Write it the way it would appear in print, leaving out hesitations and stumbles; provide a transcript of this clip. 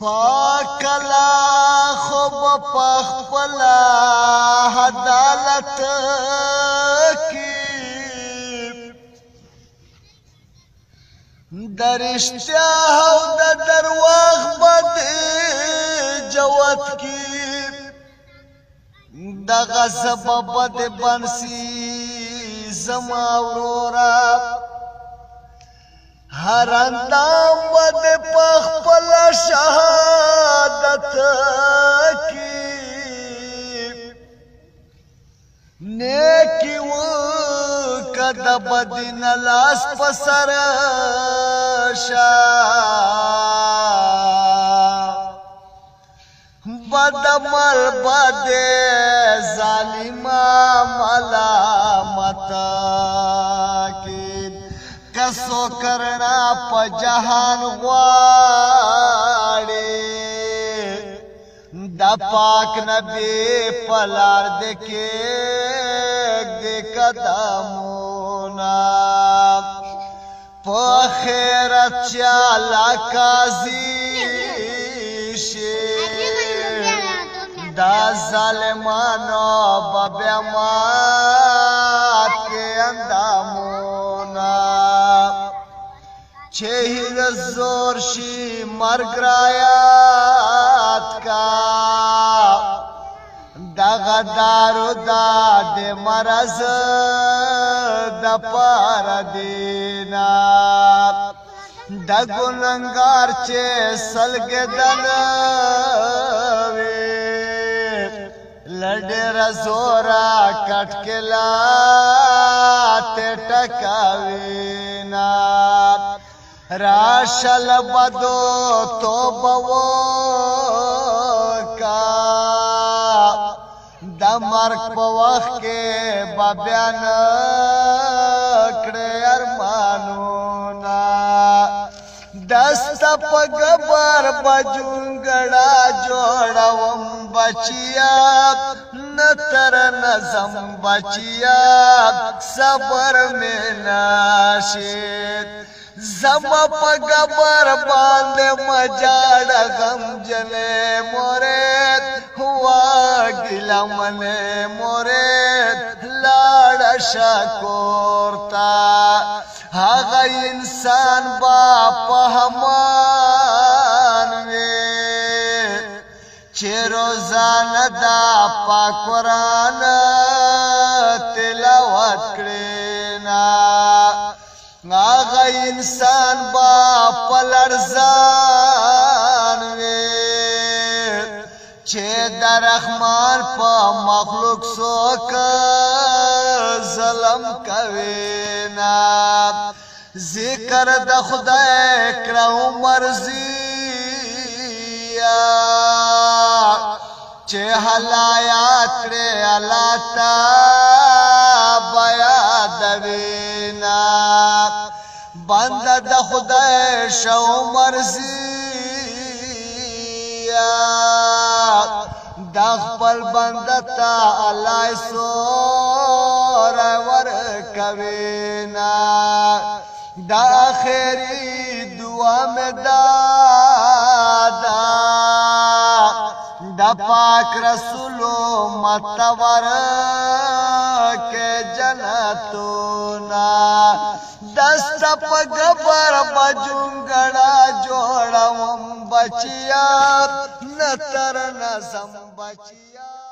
پاکلا خوب پخپلا عدالت کی درشتیا او د درواغ بد جوت کی دغه سبب د بنسی زما ورورا هر اندام بد پخپل شهادت کی نیکی و کد بدین لاس پسر بد مل بد ظالما ملامت کی کسو کرنا پا جہان غواڑی دا پاک نبی پلار دکے قدمونا پا خیرت چالا کازی دا ظالمانو ببیامات کے اندامونا چہیر زور شی مرگ رایات کا دا غدارو دا دے مرز دا پار دینا دا گننگار چے سلگ دنوی لڈر زورا کٹکلا تے ٹکاوینا راشل بدو توبو کا دا مرگ پا وقت کے بابیان کڑے ارمانونا دست پا گبر بجونگڑا جوڑا وم بچیا نتر نظم بچیا صبر میں ناشید زما پا گبر باند مجاڑ غم جنے مورید ہوا گلا منے مورید لاڑ شکورتا آغا انسان باپ ہمان وے چه روزان دا پاک قرآن تلاوت کرینا آغا انسان با پلرزان وے چه در رحمان پا مخلوق سوک ظلم کوینا ذکر دا خدای کرو مرضیا چه حلایات رے اللہ تا بیا دوینا بند دا خدای شو مرضیا دا خپل بند تا اللہ سور ورکوینا دا آخری دعا میں دا پاک رسولو متور کے جنتونا دست پا گبر بجونگڑا جوڑا وم بچیا نتر نظم بچیا